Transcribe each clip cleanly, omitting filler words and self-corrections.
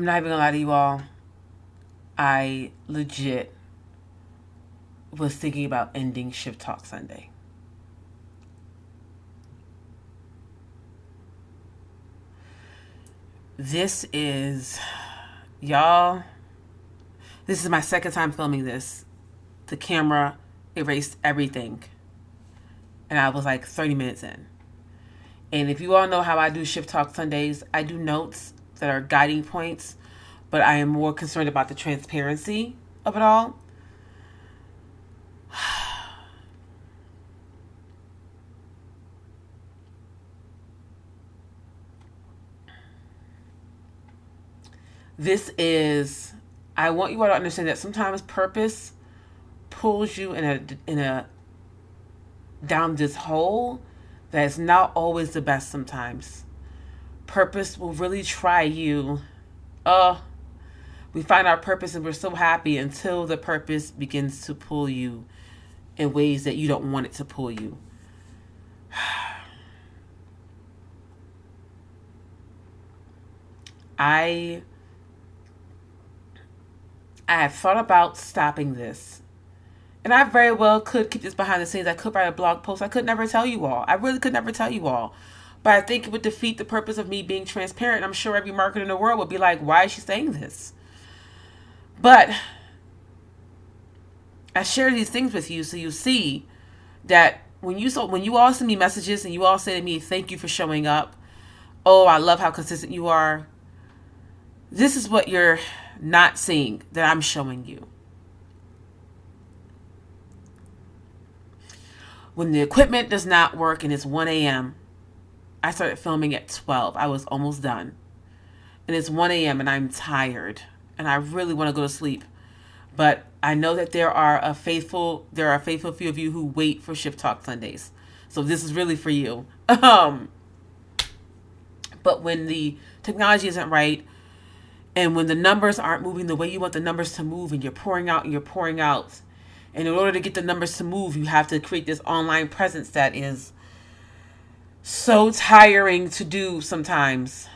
I'm not even gonna lie to you all. I legit was thinking about ending Shift Talk Sunday. This is, y'all, this is my second time filming this. The camera erased everything. And I was like 30 minutes in. And if you all know how I do Shift Talk Sundays, I do notes that are guiding points, but I am more concerned about the transparency of it all. This is, I want you all to understand that sometimes purpose pulls you in a down this hole that's not always the best sometimes. Purpose will really try you. We find our purpose and we're so happy until the purpose begins to pull you in ways that you don't want it to pull you. I have thought about stopping this. And I very well could keep this behind the scenes. I could write a blog post. I could never tell you all. I really could never tell you all. But I think it would defeat the purpose of me being transparent. I'm sure every marketer in the world would be like, why is she saying this? But I share these things with you so you see that when you all send me messages and you all say to me, thank you for showing up. Oh, I love how consistent you are. This is what you're not seeing that I'm showing you. When the equipment does not work and it's 1 a.m., I started filming at 12. I was almost done. And it's 1 a.m. and I'm tired. And I really want to go to sleep. But I know that there are a faithful few of you who wait for Shift Talk Sundays. So this is really for you. But when the technology isn't right, and when the numbers aren't moving the way you want the numbers to move, and you're pouring out, and in order to get the numbers to move, you have to create this online presence that is so tiring to do sometimes.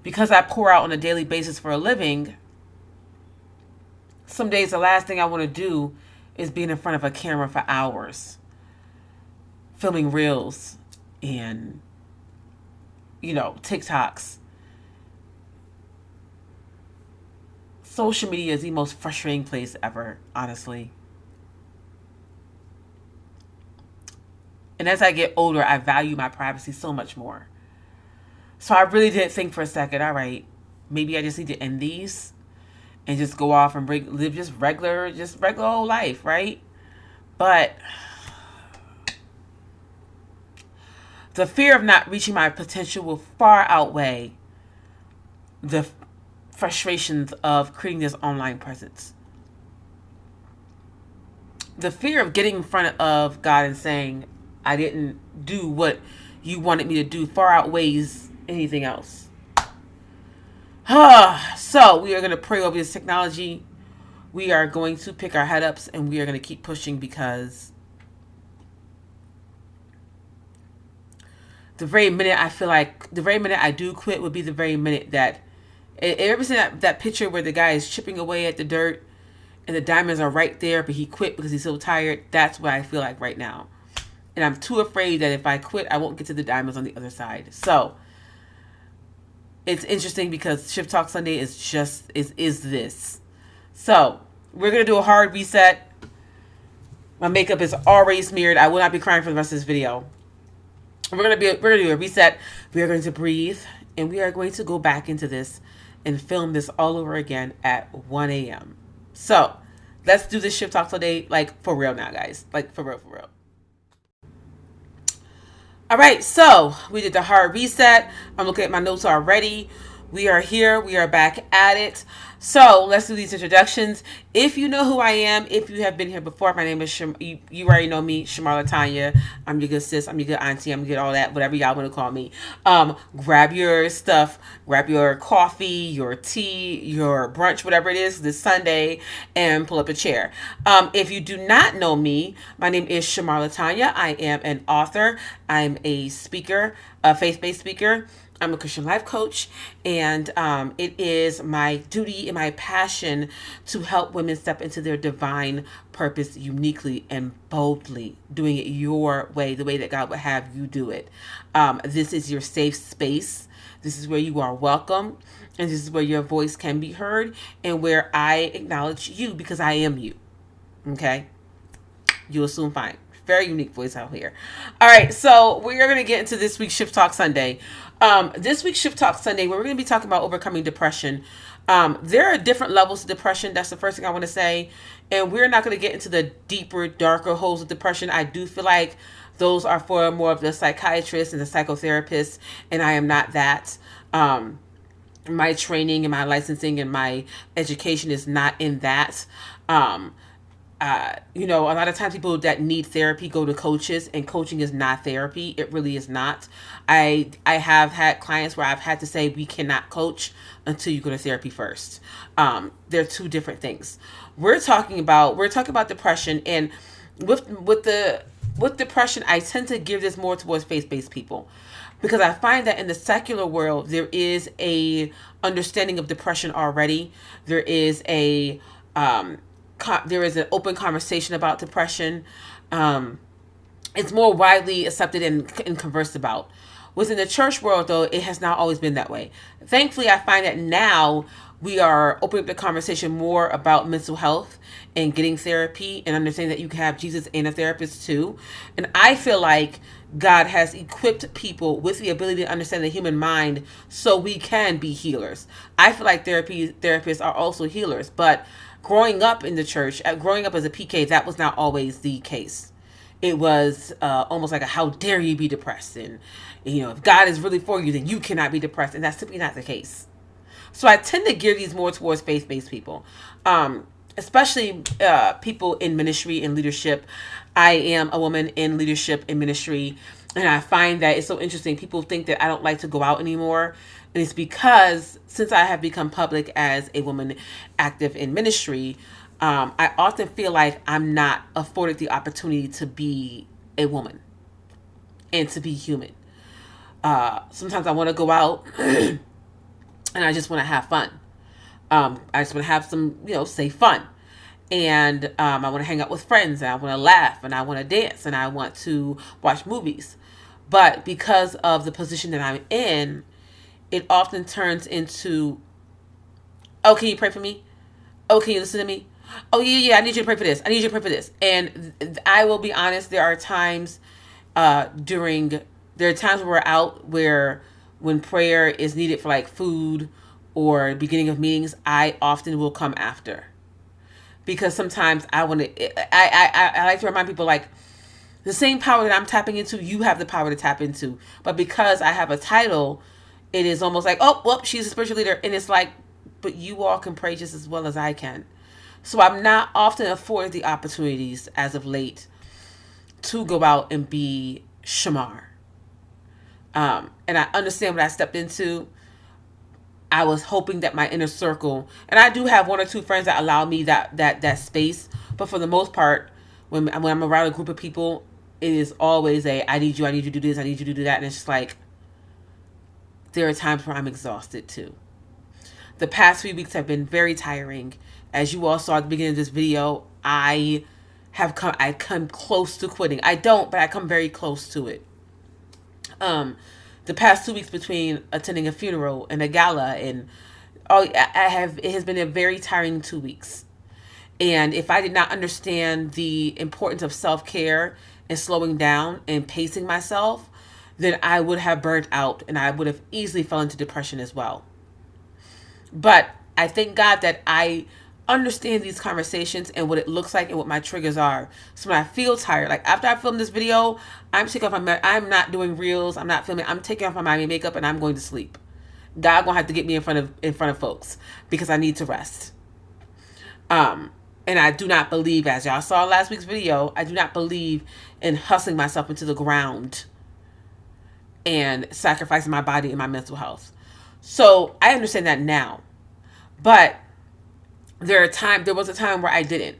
Because I pour out on a daily basis for a living, some days the last thing I want to do is being in front of a camera for hours, filming reels and, TikToks. Social media is the most frustrating place ever, honestly. And as I get older, I value my privacy so much more. So I really did think for a second, all right, maybe I just need to end these and just go off and live just regular old life, right? But the fear of not reaching my potential will far outweigh the frustrations of creating this online presence. The fear of getting in front of God and saying, I didn't do what you wanted me to do far outweighs anything else. So we are going to pray over this technology. We are going to pick our head ups and we are going to keep pushing, because the very minute I do quit would be the very minute that, ever seen that picture where the guy is chipping away at the dirt and the diamonds are right there, but he quit because he's so tired? That's what I feel like right now. And I'm too afraid that if I quit, I won't get to the diamonds on the other side. So it's interesting because Shift Talk Sunday is this. So we're going to do a hard reset. My makeup is already smeared. I will not be crying for the rest of this video. We're going to do a reset. We are going to breathe, and we are going to go back into this and film this all over again at 1 a.m. So let's do this Shift Talk Sunday, like for real now, guys. Like for real. All right, so we did the hard reset. I'm looking at my notes already. We are here. We are back at it. So let's do these introductions. If you know who I am, if you have been here before, my name is you already know me, Shamar Latanya. I'm your good sis. I'm your good auntie. I'm your good all that, whatever y'all want to call me. Grab your stuff. Grab your coffee, your tea, your brunch, whatever it is this Sunday, and pull up a chair. If you do not know me, my name is Shamar Latanya. I am an author. I'm a speaker, a faith-based speaker. I'm a Christian life coach, and it is my duty and my passion to help women step into their divine purpose uniquely and boldly, doing it your way, the way that God would have you do it. This is your safe space. This is where you are welcome, and this is where your voice can be heard, and where I acknowledge you because I am you. Okay? You'll soon find. Very unique voice out here. All right, so we're going to get into this week's Shift Talk Sunday. This week's Shift Talk Sunday, we're going to be talking about overcoming depression. There are different levels of depression. That's the first thing I want to say. And we're not going to get into the deeper, darker holes of depression. I do feel like those are for more of the psychiatrists and the psychotherapists, and I am not that. My training and my licensing and my education is not in that. A lot of times people that need therapy go to coaches, and coaching is not therapy. It really is not. I have had clients where I've had to say, we cannot coach until you go to therapy first. They're two different things. We're talking about depression, and with depression, I tend to give this more towards faith-based people, because I find that in the secular world, there is a understanding of depression already. There is an open conversation about depression. It's more widely accepted and conversed about. Within the church world, though, it has not always been that way. Thankfully, I find that now we are opening up the conversation more about mental health and getting therapy, and understanding that you can have Jesus and a therapist too. And I feel like God has equipped people with the ability to understand the human mind so we can be healers. I feel like therapists are also healers, but growing up in the church, growing up as a PK, that was not always the case. It was almost like how dare you be depressed? And, if God is really for you, then you cannot be depressed. And that's simply not the case. So I tend to gear these more towards faith-based people, especially people in ministry and leadership. I am a woman in leadership and ministry, and I find that it's so interesting. People think that I don't like to go out anymore. And it's because since I have become public as a woman active in ministry, I often feel like I'm not afforded the opportunity to be a woman and to be human. Sometimes I want to go out and I just want to have fun. I just want to have some, say fun. And I want to hang out with friends, and I want to laugh, and I want to dance, and I want to watch movies. But because of the position that I'm in, it often turns into, oh, can you pray for me? Oh, can you listen to me? Oh, yeah, I need you to pray for this. I need you to pray for this. And I will be honest, there are times when we're out where when prayer is needed for like food or beginning of meetings, I often will come after. Because sometimes I like to remind people, like, the same power that I'm tapping into, you have the power to tap into. But because I have a title, it is almost like, oh, well, she's a spiritual leader. And it's like, but you all can pray just as well as I can. So I'm not often afforded the opportunities as of late to go out and be shamar. And I understand what I stepped into. I was hoping that my inner circle, and I do have one or two friends that allow me that space. But for the most part, when I'm around a group of people, it is always I need you to do this, I need you to do that. And it's just like, there are times where I'm exhausted too. The past few weeks have been very tiring. As you all saw at the beginning of this video, I come close to quitting. I don't, but I come very close to it. The past 2 weeks between attending a funeral and a gala, and it has been a very tiring 2 weeks. And if I did not understand the importance of self-care and slowing down and pacing myself, then I would have burnt out, and I would have easily fell into depression as well. But I thank God that I understand these conversations and what it looks like and what my triggers are. So when I feel tired, like after I film this video, I'm not doing reels, I'm not filming, I'm taking off my makeup and I'm going to sleep. God gonna have to get me in front of folks because I need to rest. And I do not believe, as y'all saw last week's video, I do not believe in hustling myself into the ground and sacrificing my body and my mental health. So I understand that now. But there was a time where I didn't.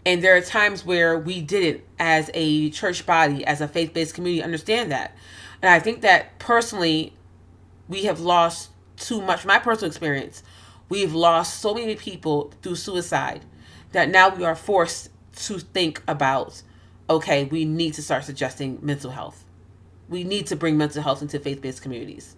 And there are times where we didn't, as a church body, as a faith-based community, understand that. And I think that personally, we have lost too much. My personal experience, we've lost so many people through suicide that now we are forced to think about, okay, we need to start suggesting mental health. We need to bring mental health into faith-based communities.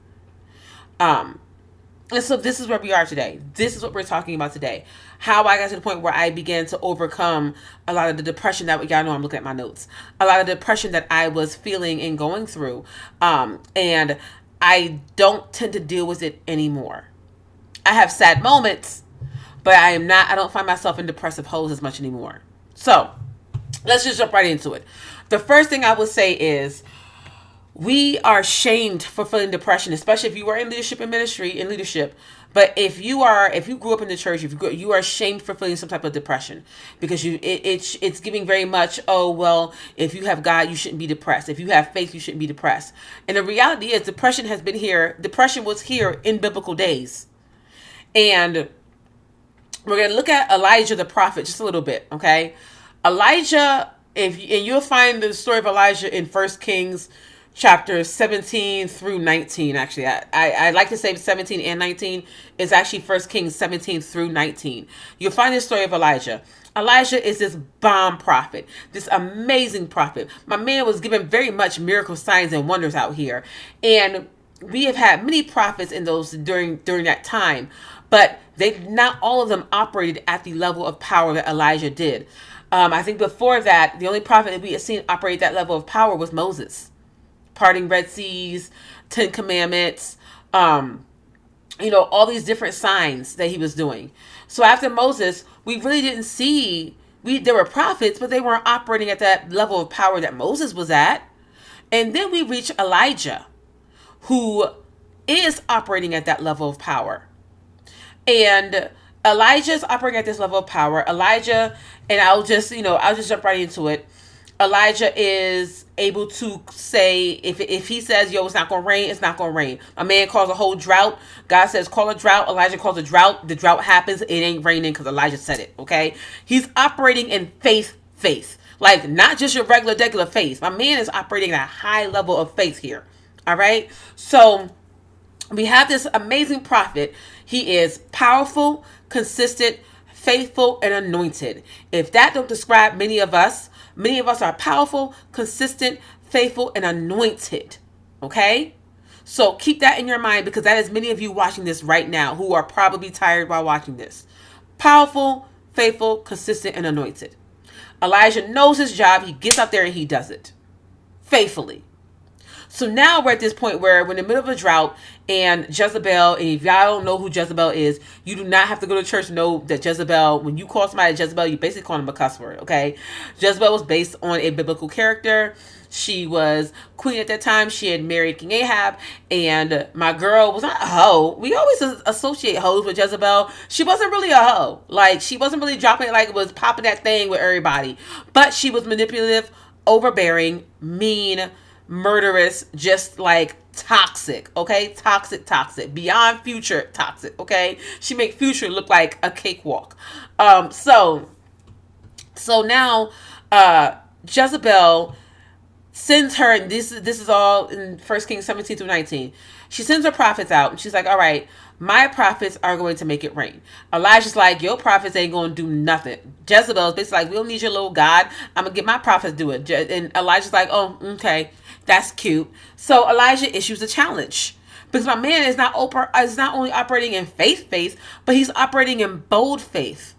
And so this is where we are today. This is what we're talking about today. How I got to the point where I began to overcome a lot of the depression that, y'all know I'm looking at my notes, a lot of the depression that I was feeling and going through. And I don't tend to deal with it anymore. I have sad moments, but I don't find myself in depressive holes as much anymore. So let's just jump right into it. The first thing I would say is, we are shamed for feeling depression, especially if you are in leadership and ministry, in leadership. But if you grew up in the church, you are shamed for feeling some type of depression, because it's giving very much, oh, well, if you have God, you shouldn't be depressed. If you have faith, you shouldn't be depressed. And the reality is, depression has been here. Depression was here in biblical days. And we're going to look at Elijah the prophet just a little bit, okay? Elijah, and you'll find the story of Elijah in 1 Kings chapter 17 through 19. Actually, I like to say 17 and 19. It's actually 1 Kings 17 through 19. You'll find the story of Elijah. Elijah is this bomb prophet, this amazing prophet. My man was given very much miracle signs and wonders out here. And we have had many prophets in those during that time, but not all of them operated at the level of power that Elijah did. I think before that, the only prophet that we had seen operate that level of power was Moses. Parting Red Seas, 10 Commandments, all these different signs that he was doing. So after Moses, we really didn't see, there were prophets, but they weren't operating at that level of power that Moses was at. And then we reach Elijah, who is operating at that level of power. And Elijah's operating at this level of power. Elijah, and I'll just jump right into it. Elijah is able to say, if he says, yo, it's not going to rain, it's not going to rain. A man calls a whole drought. God says, call a drought. Elijah calls a drought. The drought happens. It ain't raining because Elijah said it, okay? He's operating in faith. Like, not just your regular faith. My man is operating at a high level of faith here, all right? So we have this amazing prophet. He is powerful, consistent, faithful, and anointed. If that don't describe many of us are powerful, consistent, faithful, and anointed. Okay? So keep that in your mind, because that is many of you watching this right now who are probably tired while watching this. Powerful, faithful, consistent, and anointed. Elijah knows his job. He gets out there and he does it faithfully. So now we're at this point where we're in the middle of a drought, and Jezebel, and if y'all don't know who Jezebel is, you do not have to go to church to know that Jezebel, when you call somebody Jezebel, you basically call them a cuss word, okay? Jezebel was based on a biblical character. She was queen at that time. She had married King Ahab, and my girl was not a hoe. We always associate hoes with Jezebel. She wasn't really a hoe. Like, she wasn't really dropping it like it was popping that thing with everybody. But she was manipulative, overbearing, mean, murderous, just like toxic, okay? Toxic, beyond Future toxic, okay? She make Future look like a cakewalk. So now Jezebel sends her, and this is all in 1 Kings 17 through 19. She sends her prophets out, and she's like, all right, my prophets are going to make it rain. Elijah's like, your prophets ain't going to do nothing. Jezebel's basically like, we don't need your little God. I'm going to get my prophets to do it. And Elijah's like, oh, okay, that's cute. So Elijah issues a challenge, because my man is not only operating in faith, but he's operating in bold faith.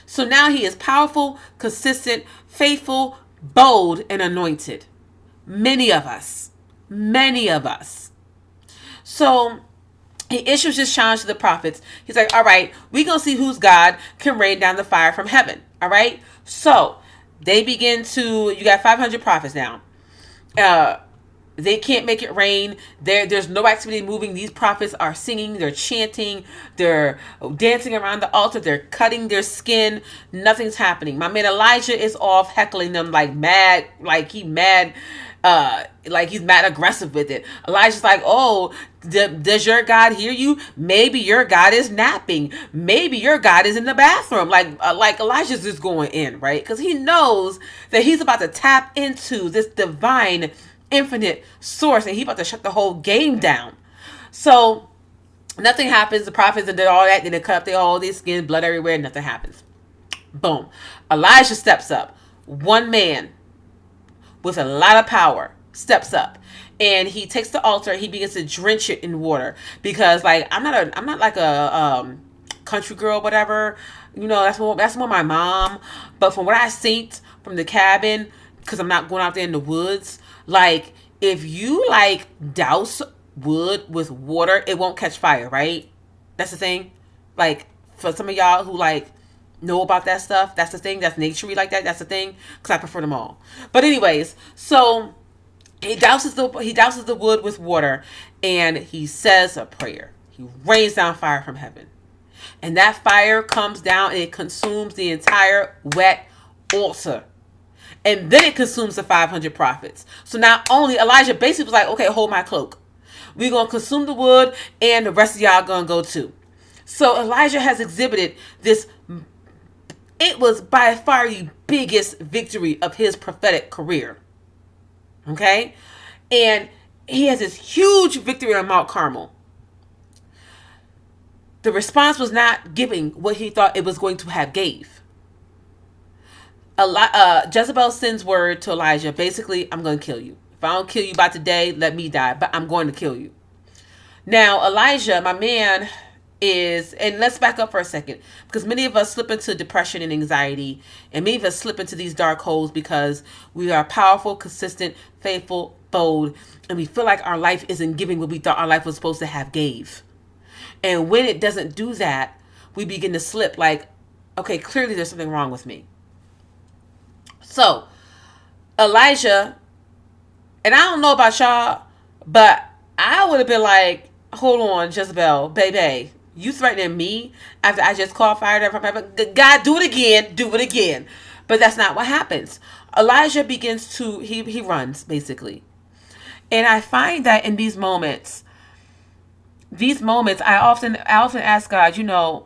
So now he is powerful, consistent, faithful, bold, and anointed. Many of us. So he issues this challenge to the prophets. He's like, all right, we're going to see whose God can rain down the fire from heaven. All right. So they begin to, you got 500 prophets now. They can't make it rain. There's no activity moving. These prophets are singing, they're chanting, they're dancing around the altar, they're cutting their skin. Nothing's happening. My man Elijah is off heckling them like mad, like he's mad aggressive with it. Elijah's like, oh, does your God hear you? Maybe your God is napping. Maybe your God is in the bathroom. Like Elijah's just going in, right? Because he knows that he's about to tap into this divine, infinite source, and he's about to shut the whole game down. So nothing happens. The prophets did all that. Then they cut up all their skin, blood everywhere. Nothing happens. Boom. Elijah steps up. One man with a lot of power steps up, and he takes the altar. He begins to drench it in water, because like I'm not like a country girl, whatever. That's more my mom. But from what I seen from the cabin, because I'm not going out there in the woods, like if you like douse wood with water, it won't catch fire, right? That's the thing. Like for some of y'all who like know about that stuff, that's the thing. That's naturey like that. That's the thing. Because I prefer them all. But anyways, so he douses the wood with water, and he says a prayer. He rains down fire from heaven, and that fire comes down and it consumes the entire wet altar. And then it consumes the 500 prophets. So not only Elijah basically was like, okay, hold my cloak. We're going to consume the wood, and the rest of y'all going to go too. So Elijah has exhibited this. It was by far the biggest victory of his prophetic career. Okay? And he has this huge victory on Mount Carmel. The response was not giving what he thought it was going to have gave. Jezebel sends word to Elijah, basically, I'm going to kill you. If I don't kill you by today, let me die, but I'm going to kill you. Now, Elijah, my man, and let's back up for a second, because many of us slip into depression and anxiety, and many of us slip into these dark holes because we are powerful, consistent, faithful, bold, and we feel like our life isn't giving what we thought our life was supposed to have gave. And when it doesn't do that, we begin to slip like, okay, clearly there's something wrong with me. So Elijah, and I don't know about y'all, but I would have been like, hold on, Jezebel, baby, you threatening me after I just called fire down from heaven? God, do it again. But that's not what happens. Elijah begins to, he runs, basically. And I find that in these moments, I often ask God,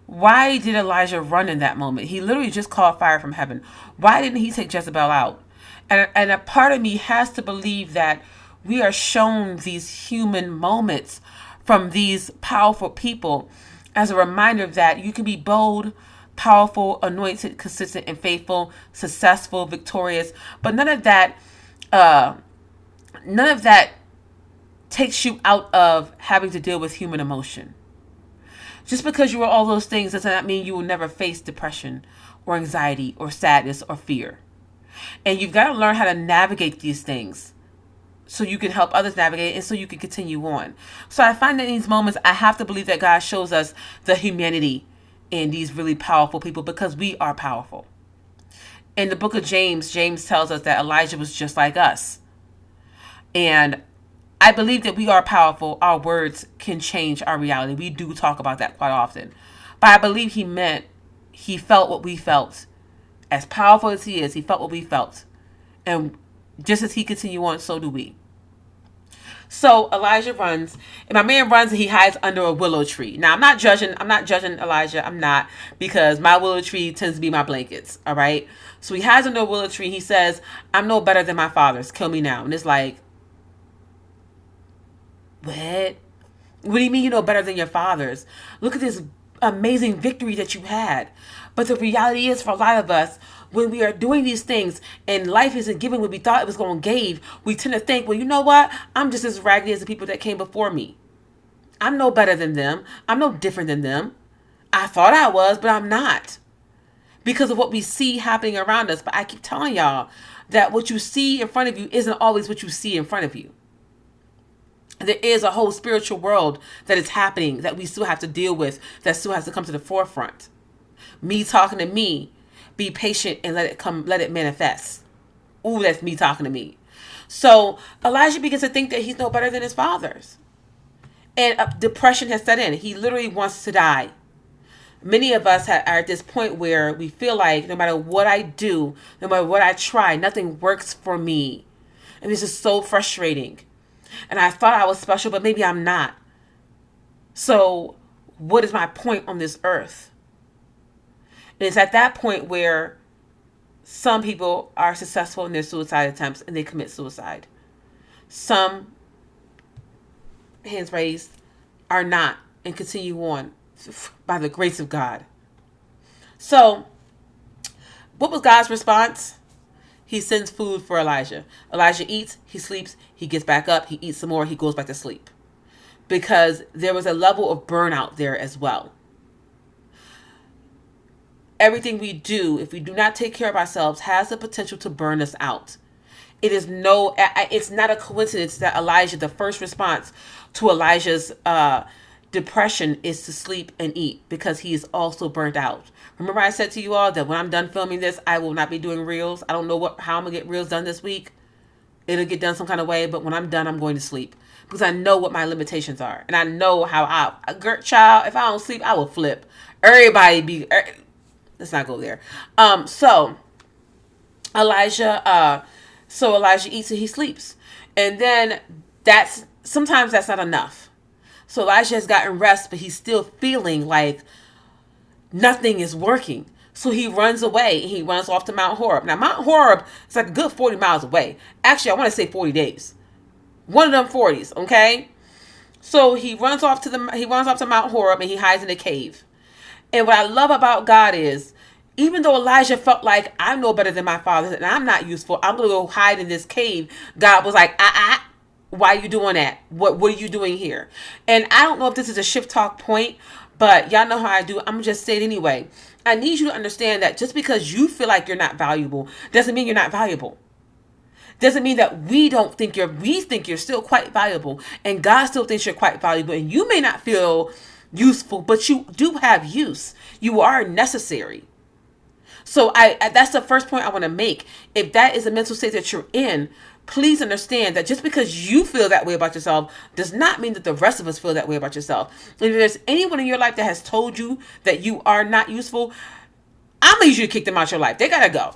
why did Elijah run in that moment? He literally just called fire from heaven. Why didn't he take Jezebel out? And a part of me has to believe that we are shown these human moments from these powerful people as a reminder that you can be bold, powerful, anointed, consistent, and faithful, successful, victorious. But none of that takes you out of having to deal with human emotion. Just because you are all those things does not mean you will never face depression or anxiety or sadness or fear. And you've got to learn how to navigate these things so you can help others navigate and so you can continue on. So I find that in these moments, I have to believe that God shows us the humanity in these really powerful people, because we are powerful. In the book of James tells us that Elijah was just like us. And I believe that we are powerful. Our words can change our reality. We do talk about that quite often. But I believe he felt what we felt. As powerful as he is, he felt what we felt. And just as he continued on, so do we. So Elijah runs, and my man runs and he hides under a willow tree. Now I'm not judging Elijah. I'm not, because my willow tree tends to be my blankets. All right. So he hides under a willow tree. He says, I'm no better than my fathers. Kill me now. And it's like, what? What do you mean you're no better than your fathers? Look at this amazing victory that you had. But the reality is, for a lot of us, when we are doing these things and life isn't giving what we thought it was going to give, we tend to think, well, you know what? I'm just as raggedy as the people that came before me. I'm no better than them. I'm no different than them. I thought I was, but I'm not. Because of what we see happening around us. But I keep telling y'all that what you see in front of you isn't always what you see in front of you. There is a whole spiritual world that is happening that we still have to deal with, that still has to come to the forefront. Me talking to me, be patient and let it manifest. Ooh, that's me talking to me. So Elijah begins to think that he's no better than his fathers. And depression has set in. He literally wants to die. Many of us are at this point where we feel like no matter what I do, no matter what I try, nothing works for me. And this is so frustrating. And I thought I was special, but maybe I'm not. So what is my point on this earth? And it's at that point where some people are successful in their suicide attempts and they commit suicide. Some hands raised, are not, and continue on by the grace of God. So, what was God's response? He sends food for Elijah. Elijah eats, he sleeps, he gets back up, he eats some more, he goes back to sleep. Because there was a level of burnout there as well. Everything we do, if we do not take care of ourselves, has the potential to burn us out. It's not a coincidence that Elijah, the first response to Elijah's depression is to sleep and eat, because he is also burnt out. Remember I said to you all that when I'm done filming this, I will not be doing reels. I don't know how I'm going to get reels done this week. It'll get done some kind of way, but when I'm done, I'm going to sleep. Because I know what my limitations are. And I know how child, if I don't sleep, I will flip. Let's not go there. So Elijah eats and he sleeps. And then sometimes that's not enough. So Elijah has gotten rest, but he's still feeling like nothing is working. So he runs away. He runs off to Mount Horeb. Now, Mount Horeb is like a good 40 miles away. Actually, I want to say 40 days. One of them 40s, okay? So he runs off to Mount Horeb, and he hides in a cave. And what I love about God is, even though Elijah felt like, I'm no better than my father and I'm not useful, I'm going to go hide in this cave, God was like, why are you doing that? What are you doing here? And I don't know if this is a shift talk point, but y'all know how I do. I'm going to just say it anyway. I need you to understand that just because you feel like you're not valuable doesn't mean you're not valuable. Doesn't mean that we think you're still quite valuable, and God still thinks you're quite valuable, and you may not feel useful, but you do have use. You are necessary. So that's the first point I want to make. If that is a mental state that you're in, please understand that just because you feel that way about yourself does not mean that the rest of us feel that way about yourself. And if there's anyone in your life that has told you that you are not useful, I'm going to need you to kick them out your life. They got to go.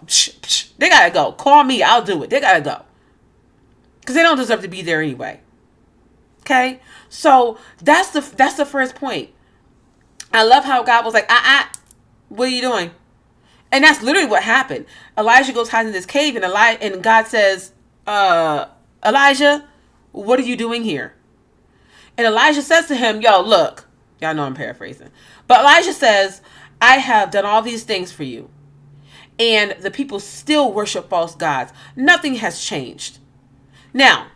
They got to go. Call me. I'll do it. They got to go. Because they don't deserve to be there anyway. Okay? So that's the first point. I love how God was like, what are you doing? And that's literally what happened. Elijah goes hide in this cave, and God says, Elijah, what are you doing here? And Elijah says to him, look, y'all know I'm paraphrasing, but Elijah says, I have done all these things for you, and the people still worship false gods. Nothing has changed. Now,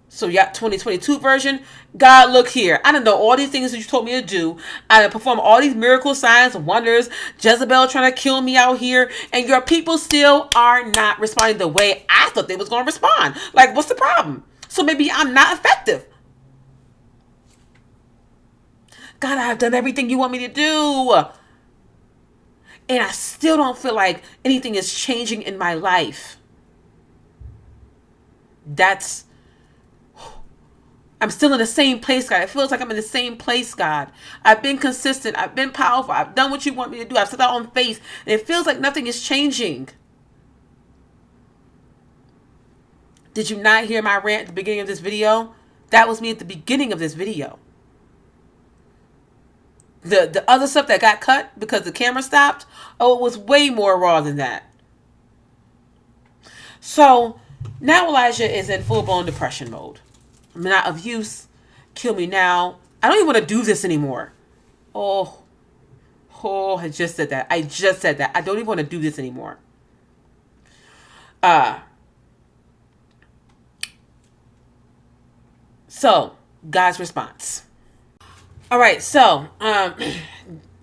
so 2022 version, God, look here. I done done all these things that you told me to do. I done performed all these miracle signs and wonders. Jezebel trying to kill me out here. And your people still are not responding the way I thought they was going to respond. Like, what's the problem? So maybe I'm not effective. God, I've done everything you want me to do. And I still don't feel like anything is changing in my life. I'm still in the same place, God. It feels like I'm in the same place, God. I've been consistent. I've been powerful. I've done what you want me to do. I've set out on faith. And it feels like nothing is changing. Did you not hear my rant at the beginning of this video? That was me at the beginning of this video. The other stuff that got cut because the camera stopped, it was way more raw than that. So now Elijah is in full-blown depression mode. I'm not of use. Kill me now. I don't even want to do this anymore. Oh, I just said that. I don't even want to do this anymore. So, God's response. All right, so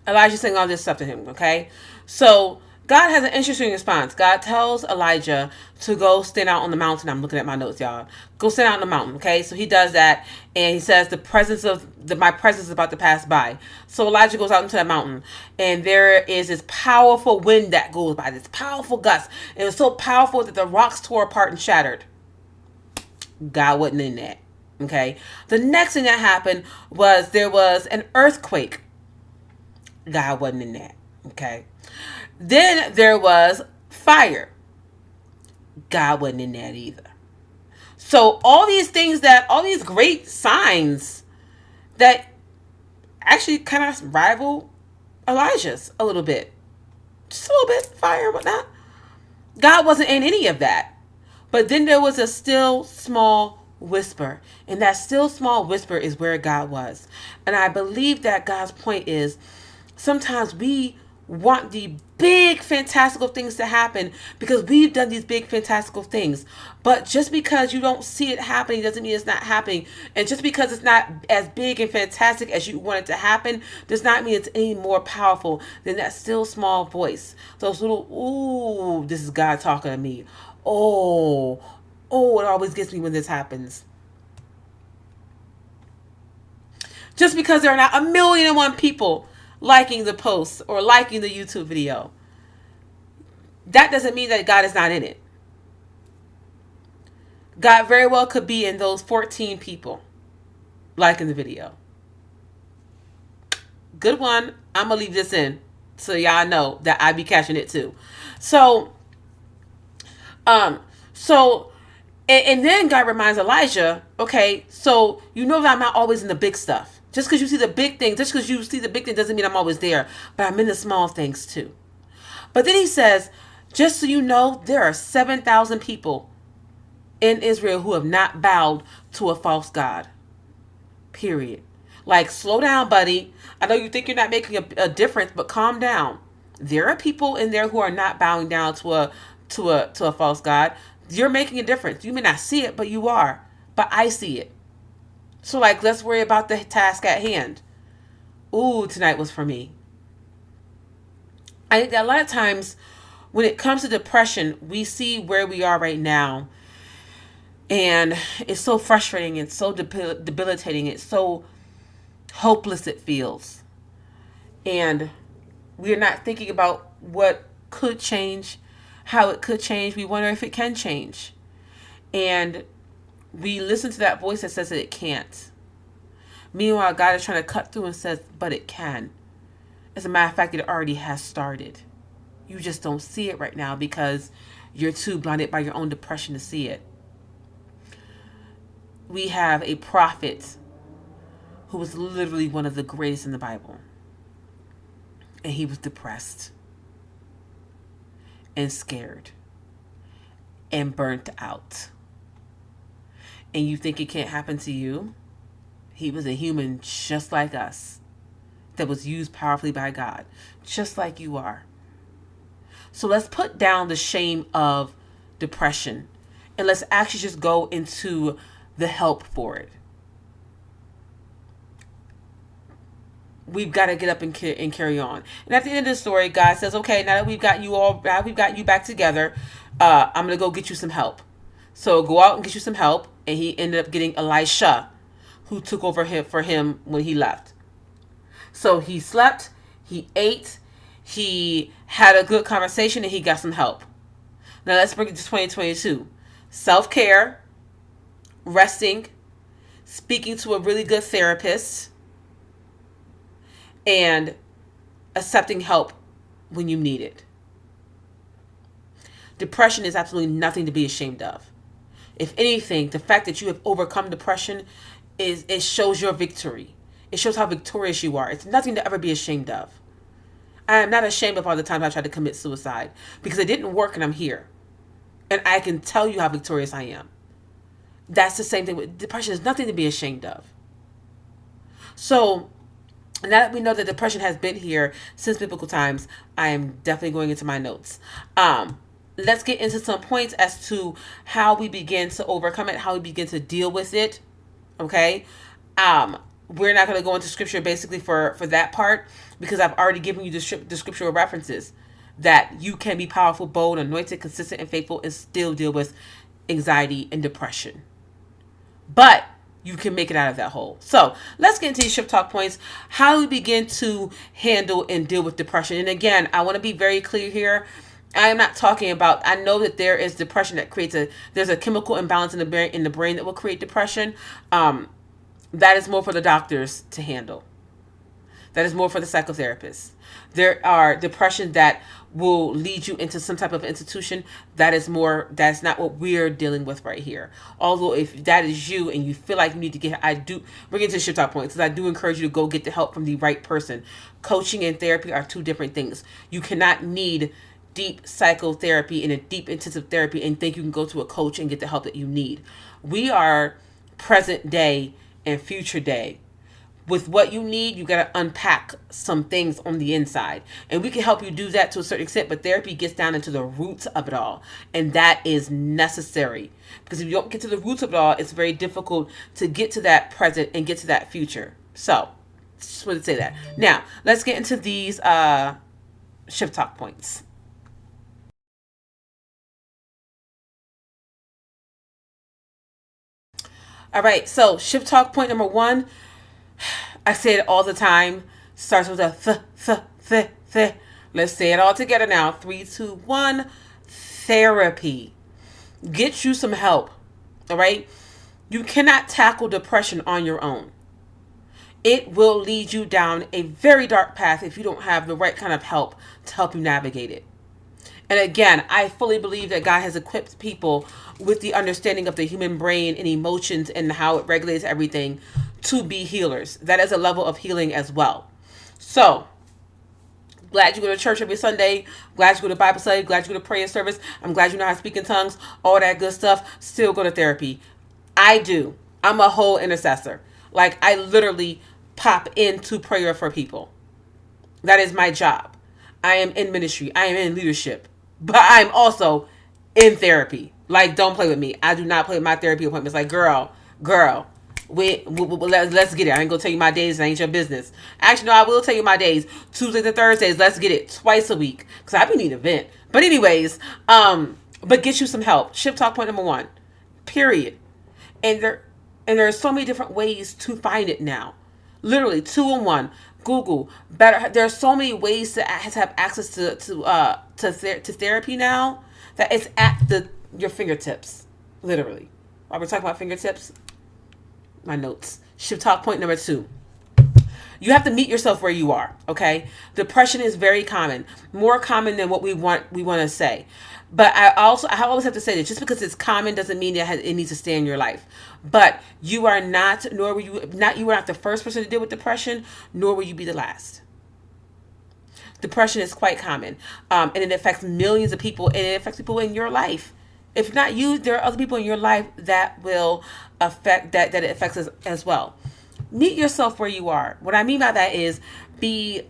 Elijah's saying all this stuff to him, okay? So God has an interesting response. God tells Elijah to go stand out on the mountain. I'm looking at my notes, y'all. Go stand out on the mountain, okay? So he does that, and he says, my presence is about to pass by. So Elijah goes out into that mountain, and there is this powerful wind that goes by, this powerful gust. It was so powerful that the rocks tore apart and shattered. God wasn't in that, okay? The next thing that happened was there was an earthquake. God wasn't in that, okay? Then there was fire. God wasn't in that either. So all these great signs that actually kind of rival Elijah's a little bit. Just a little bit, fire and whatnot. God wasn't in any of that. But then there was a still small whisper. And that still small whisper is where God was. And I believe that God's point is sometimes we want the big fantastical things to happen because we've done these big fantastical things. But just because you don't see it happening doesn't mean it's not happening. And just because it's not as big and fantastic as you want it to happen does not mean it's any more powerful than that still small voice. Those little, ooh, this is God talking to me. Oh, it always gets me when this happens. Just because there are not 1,000,001 people liking the post or liking the YouTube video, that doesn't mean that God is not in it. God very well could be in those 14 people liking the video. Good one. I'm going to leave this in so y'all know that I be catching it too. And then God reminds Elijah, okay, so you know that I'm not always in the big stuff. Just because you see the big thing, doesn't mean I'm always there. But I'm in the small things too. But then he says, just so you know, there are 7,000 people in Israel who have not bowed to a false god. Period. Like, slow down, buddy. I know you think you're not making a difference, but calm down. There are people in there who are not bowing down to a false god. You're making a difference. You may not see it, but you are. But I see it. So, like, let's worry about the task at hand. Ooh, tonight was for me. I think that a lot of times when it comes to depression, we see where we are right now. And it's so frustrating. It's so debilitating. It's so hopeless it feels. And we're not thinking about what could change, how it could change. We wonder if it can change. And we listen to that voice that says that it can't. Meanwhile, God is trying to cut through and says, but it can. As a matter of fact, it already has started. You just don't see it right now because you're too blinded by your own depression to see it. We have a prophet who was literally one of the greatest in the Bible. And he was depressed and scared and burnt out. And you think it can't happen to you? He was a human just like us that was used powerfully by God, just like you are. So let's put down the shame of depression and let's actually just go into the help for it. We've got to get up and carry on. And at the end of the story, God says, okay, now that we've got you back together, I'm going to go get you some help. So go out and get you some help. And he ended up getting Elisha, who took over for him when he left. So he slept, he ate, he had a good conversation, and he got some help. Now let's bring it to 2022. Self-care, resting, speaking to a really good therapist, and accepting help when you need it. Depression is absolutely nothing to be ashamed of. If anything, the fact that you have overcome depression it shows your victory. It shows how victorious you are. It's nothing to ever be ashamed of. I am not ashamed of all the times I tried to commit suicide because it didn't work and I'm here. And I can tell you how victorious I am. That's the same thing with depression. Is nothing to be ashamed of. So now that we know that depression has been here since biblical times, I am definitely going into my notes. Let's get into some points as to how we begin to overcome it, how we begin to deal with it. Okay. We're not going to go into scripture basically for that part because I've already given you the scriptural references that you can be powerful, bold, anointed, consistent, and faithful and still deal with anxiety and depression. But you can make it out of that hole. So let's get into these shift talk points. How we begin to handle and deal with depression. And again, I want to be very clear here. I am not talking about, I know that there is depression that there's a chemical imbalance in the brain that will create depression. That is more for the doctors to handle. That is more for the psychotherapists. There are depression that will lead you into some type of institution. That's not what we're dealing with right here. Although if that is you and you feel like you need to bring it to shift out points, because I do encourage you to go get the help from the right person. Coaching and therapy are two different things. You cannot need deep psychotherapy and a deep intensive therapy and think you can go to a coach and get the help that you need. We are present day, and future day. With what you need, you got to unpack some things on the inside. And we can help you do that to a certain extent, but therapy gets down into the roots of it all. And that is necessary. Because if you don't get to the roots of it all, it's very difficult to get to that present and get to that future. So, just wanted to say that. Now, let's get into these shift talk points. All right, so shift talk point number one, I say it all the time, starts with a th. Let's say it all together now. 3, 2, 1. Therapy. Get you some help. All right? You cannot tackle depression on your own. It will lead you down a very dark path if you don't have the right kind of help to help you navigate it. And again, I fully believe that God has equipped people with the understanding of the human brain and emotions and how it regulates everything to be healers. That is a level of healing as well. So, glad you go to church every Sunday. Glad you go to Bible study. Glad you go to prayer service. I'm glad you know how to speak in tongues. All that good stuff. Still go to therapy. I do. I'm a whole intercessor. Like, I literally pop into prayer for people. That is my job. I am in ministry. I am in leadership. But I'm also in therapy. Like, don't play with me. I do not play with my therapy appointments. Like, girl, let's get it. I ain't gonna tell you my days. It ain't your business. Actually, no, I will tell you my days. Tuesdays and Thursdays. Let's get it twice a week because I be needing a vent. But anyways, but get you some help. Shift talk point number one. Period. And there are so many different ways to find it now. Literally 2-in-1. Google better. There are so many ways to have access to therapy now that it's at your fingertips. Literally. While we're talking about fingertips, my notes. Shift talk point number 2. You have to meet yourself where you are. Okay, depression is very common, more common than what we want to say. But I always have to say that just because it's common doesn't mean that it needs to stay in your life. But you are not, you were not the first person to deal with depression, nor will you be the last. Depression is quite common, and it affects millions of people, and it affects people in your life. If not you, there are other people in your life that will affect that it affects us as well. Meet yourself where you are. What I mean by that is be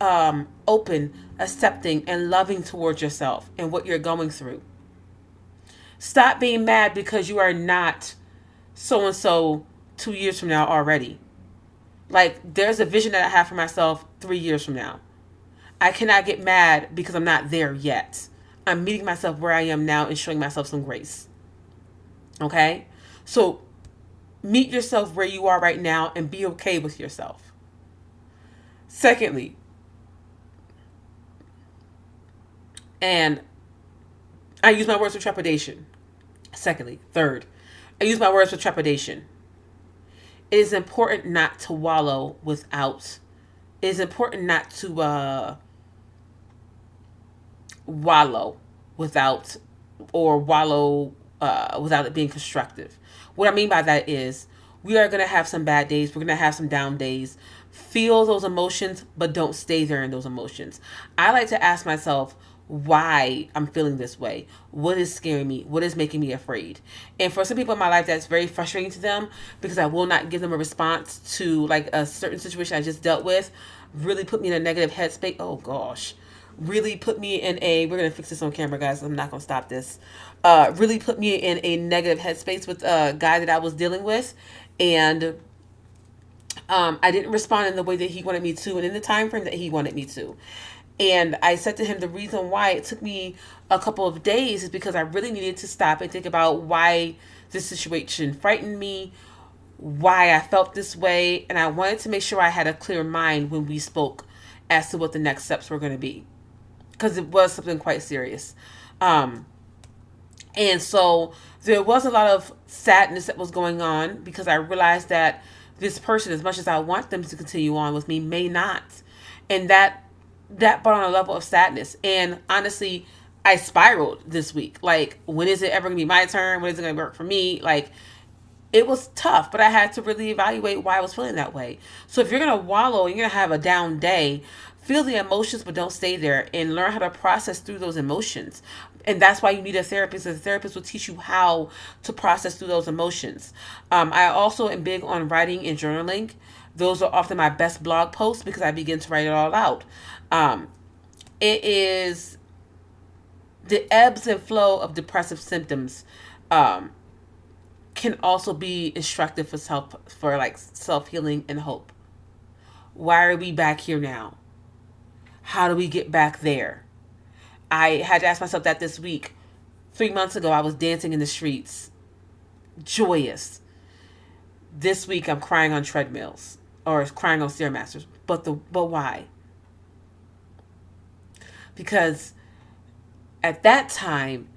open, accepting, and loving towards yourself and what you're going through. Stop being mad because you are not so-and-so 2 years from now already. Like, there's a vision that I have for myself 3 years from now. I cannot get mad because I'm not there yet. I'm meeting myself where I am now and showing myself some grace. Okay? So, meet yourself where you are right now and be okay with yourself. Secondly, and I use my words with trepidation. Third, I use my words with trepidation. It is important not to wallow without. It is important not to wallow without, or wallow without it being constructive. What I mean by that is we are going to have some bad days. We're going to have some down days. Feel those emotions, but don't stay there in those emotions. I like to ask myself why I'm feeling this way. What is scaring me? What is making me afraid? And for some people in my life, that's very frustrating to them because I will not give them a response to like a certain situation I just dealt with. Really put me in a negative headspace. Oh gosh. Really put me in we're going to fix this on camera, guys. I'm not going to stop this. Really put me in a negative headspace with a guy that I was dealing with. And I didn't respond in the way that he wanted me to and in the time frame that he wanted me to. And I said to him, the reason why it took me a couple of days is because I really needed to stop and think about why this situation frightened me, why I felt this way. And I wanted to make sure I had a clear mind when we spoke as to what the next steps were going to be. Because it was something quite serious. And so there was a lot of sadness that was going on because I realized that this person, as much as I want them to continue on with me, may not. And that brought on a level of sadness. And honestly, I spiraled this week. Like, when is it ever going to be my turn? When is it going to work for me? Like, it was tough, but I had to really evaluate why I was feeling that way. So if you're going to wallow, you're going to have a down day, Feel the emotions, but don't stay there, and learn how to process through those emotions. And that's why you need a therapist. A therapist will teach you how to process through those emotions. I also am big on writing and journaling. Those are often my best blog posts because I begin to write it all out. It is the ebbs and flow of depressive symptoms can also be instructive for like self healing and hope. Why are we back here now? How do we get back there? I had to ask myself that this week. 3 months ago, I was dancing in the streets, joyous. This week, I'm crying on treadmills or crying on Stairmasters. But why? Because at that time,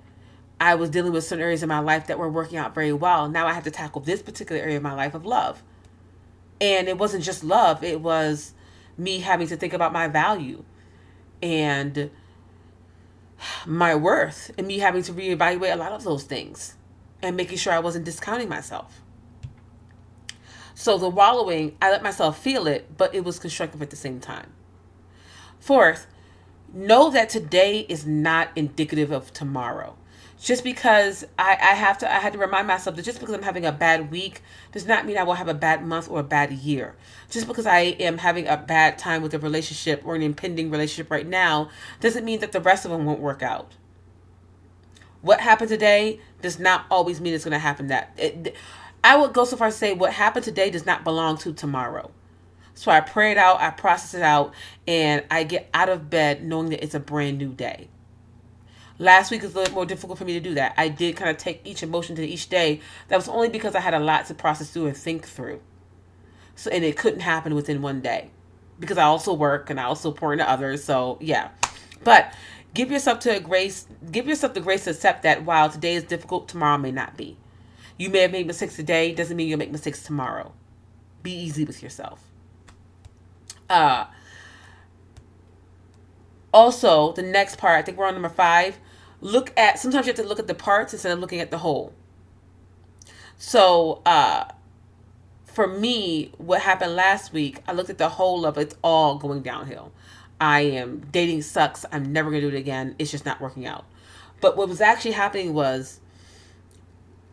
I was dealing with certain areas of my life that were working out very well. Now I have to tackle this particular area of my life of love. And it wasn't just love, it was me having to think about my value and my worth, and me having to reevaluate a lot of those things and making sure I wasn't discounting myself. So the wallowing, I let myself feel it, but it was constructive at the same time. Fourth, know that today is not indicative of tomorrow. Just because I had to remind myself that just because I'm having a bad week does not mean I will have a bad month or a bad year. Just because I am having a bad time with a relationship or an impending relationship right now doesn't mean that the rest of them won't work out. What happened today does not always mean it's going to happen I would go so far as to say what happened today does not belong to tomorrow. So I pray it out, I process it out, and I get out of bed knowing that it's a brand new day. Last week was a little more difficult for me to do that. I did kind of take each emotion to each day. That was only because I had a lot to process through and think through. So, and it couldn't happen within one day because I also work and I also pour into others. So yeah, but give yourself the grace to accept that while today is difficult, tomorrow may not be. You may have made mistakes today. Doesn't mean you'll make mistakes tomorrow. Be easy with yourself. Also, the next part, I think we're on number 5. Sometimes you have to look at the parts instead of looking at the whole. So, for me, what happened last week, I looked at the whole of it's all going downhill. Dating sucks. I'm never going to do it again. It's just not working out. But what was actually happening was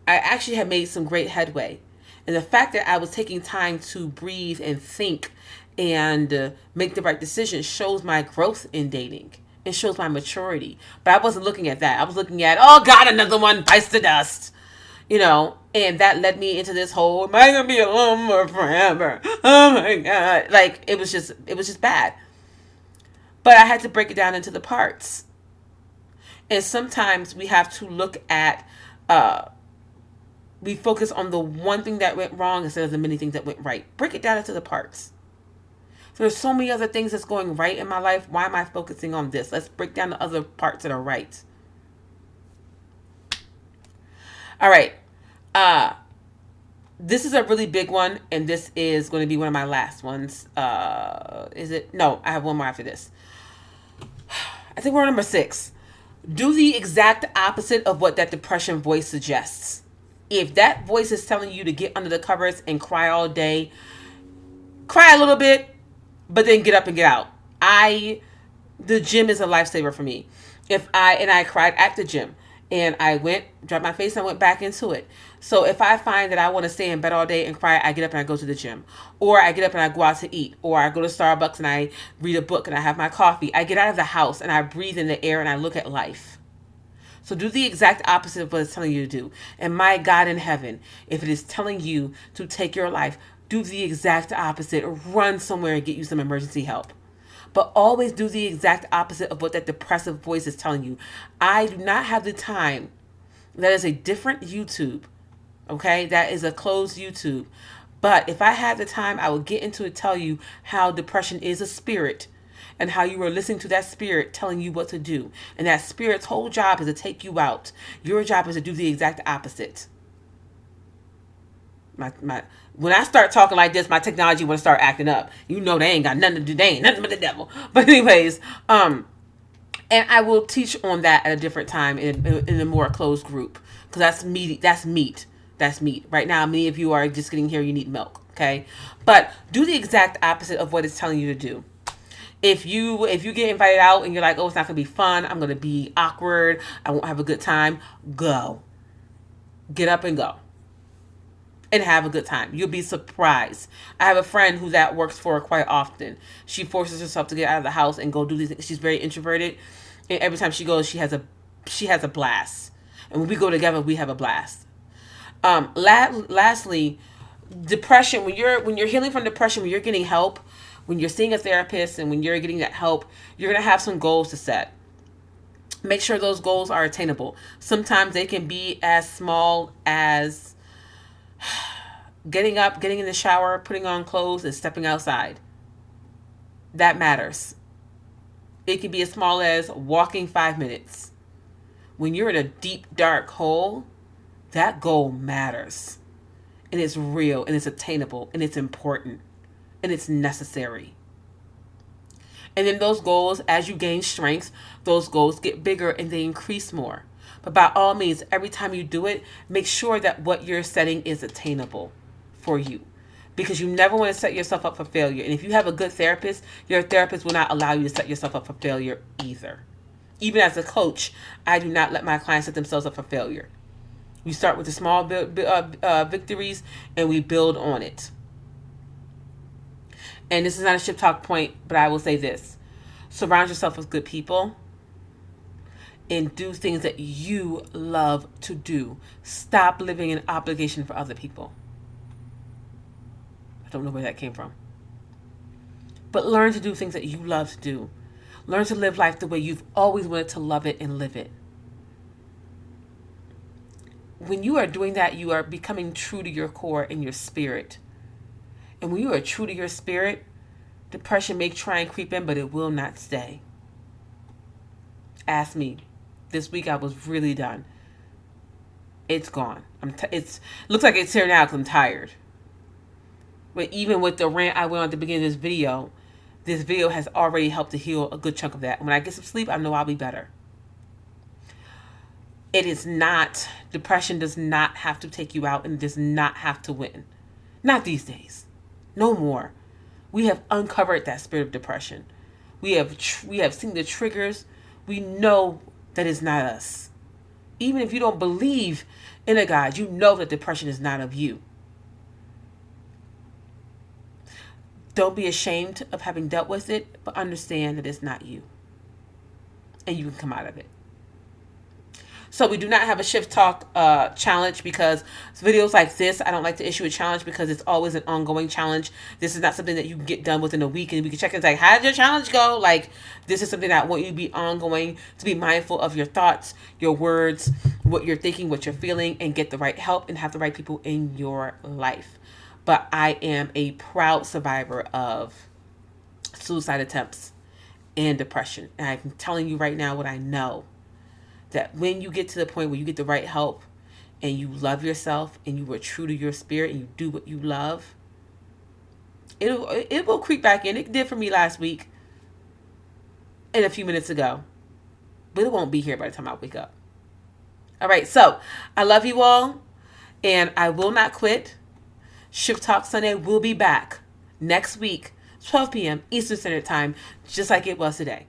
I actually had made some great headway. And the fact that I was taking time to breathe and think and make the right decision shows my growth in dating. It shows my maturity. But I wasn't looking at that. I was looking at, oh God, another one bites the dust. And that led me into this whole, am I going to be alone forever? Oh my God. Like, it was just bad. But I had to break it down into the parts. And sometimes we have to look at, we focus on the one thing that went wrong instead of the many things that went right. Break it down into the parts. There's so many other things that's going right in my life. Why am I focusing on this? Let's break down the other parts that are right. All right. This is a really big one, and this is going to be one of my last ones. Is it? No, I have one more after this. I think we're on number 6. Do the exact opposite of what that depression voice suggests. If that voice is telling you to get under the covers and cry all day, cry a little bit, but then get up and get out. The gym is a lifesaver for me. I cried at the gym, and I dropped my face and I went back into it. So if I find that I want to stay in bed all day and cry, I get up and I go to the gym. Or I get up and I go out to eat. Or I go to Starbucks and I read a book and I have my coffee. I get out of the house and I breathe in the air and I look at life. So do the exact opposite of what it's telling you to do. And my God in heaven, if it is telling you to take your life, do the exact opposite. Or run somewhere and get you some emergency help. But always do the exact opposite of what that depressive voice is telling you. I do not have the time. That is a different YouTube. Okay? That is a closed YouTube. But if I had the time, I would get into it, tell you how depression is a spirit. And how you are listening to that spirit telling you what to do. And that spirit's whole job is to take you out. Your job is to do the exact opposite. When I start talking like this, my technology want to start acting up. They ain't got nothing to do. They ain't nothing but the devil. But anyways, and I will teach on that at a different time in a more closed group. Because that's meat. That's meat. Right now, many of you are just getting here. You need milk. Okay? But do the exact opposite of what it's telling you to do. If you get invited out and you're like, oh, it's not gonna be fun, I'm gonna be awkward, I won't have a good time, go. Get up and go. And have a good time. You'll be surprised. I have a friend who that works for quite often. She forces herself to get out of the house and go do these things. She's very introverted, and every time she goes, she has a blast. And when we go together, we have a blast. Lastly, depression. When you're healing from depression, when you're getting help, when you're seeing a therapist, and when you're getting that help, you're gonna have some goals to set. Make sure those goals are attainable. Sometimes they can be as small as getting up, getting in the shower, putting on clothes, and stepping outside. That matters. It can be as small as walking 5 minutes. When you're in a deep, dark hole, that goal matters. And it's real, and it's attainable, and it's important, and it's necessary. And then those goals, as you gain strength, those goals get bigger and they increase more. But by all means, every time you do it, make sure that what you're setting is attainable for you. Because you never want to set yourself up for failure. And if you have a good therapist, your therapist will not allow you to set yourself up for failure either. Even as a coach, I do not let my clients set themselves up for failure. We start with the small victories and we build on it. And this is not a ship talk point, but I will say this. Surround yourself with good people and do things that you love to do. Stop living in obligation for other people. I don't know where that came from. But learn to do things that you love to do. Learn to live life the way you've always wanted to love it and live it. When you are doing that, you are becoming true to your core and your spirit. And when you are true to your spirit, depression may try and creep in, but it will not stay. Ask me. This week I was really done. It's gone. It looks like it's here now because I'm tired. But even with the rant I went on at the beginning of this video has already helped to heal a good chunk of that. When I get some sleep, I know I'll be better. Depression does not have to take you out and does not have to win. Not these days. No more. We have uncovered that spirit of depression. We have seen the triggers. We know that it's not us. Even if you don't believe in a God, you know that depression is not of you. Don't be ashamed of having dealt with it, but understand that it's not you. And you can come out of it. So we do not have a Shift Talk challenge because videos like this, I don't like to issue a challenge because it's always an ongoing challenge. This is not something that you can get done within a week and we can check and say, how did your challenge go? Like, this is something that I want you to be ongoing, to be mindful of your thoughts, your words, what you're thinking, what you're feeling, and get the right help and have the right people in your life. But I am a proud survivor of suicide attempts and depression. And I'm telling you right now what I know. That when you get to the point where you get the right help and you love yourself and you are true to your spirit and you do what you love, it will creep back in. It did for me last week and a few minutes ago. But it won't be here by the time I wake up. All right, so I love you all and I will not quit. Shift Talk Sunday will be back next week, 12 p.m. Eastern Standard Time, just like it was today.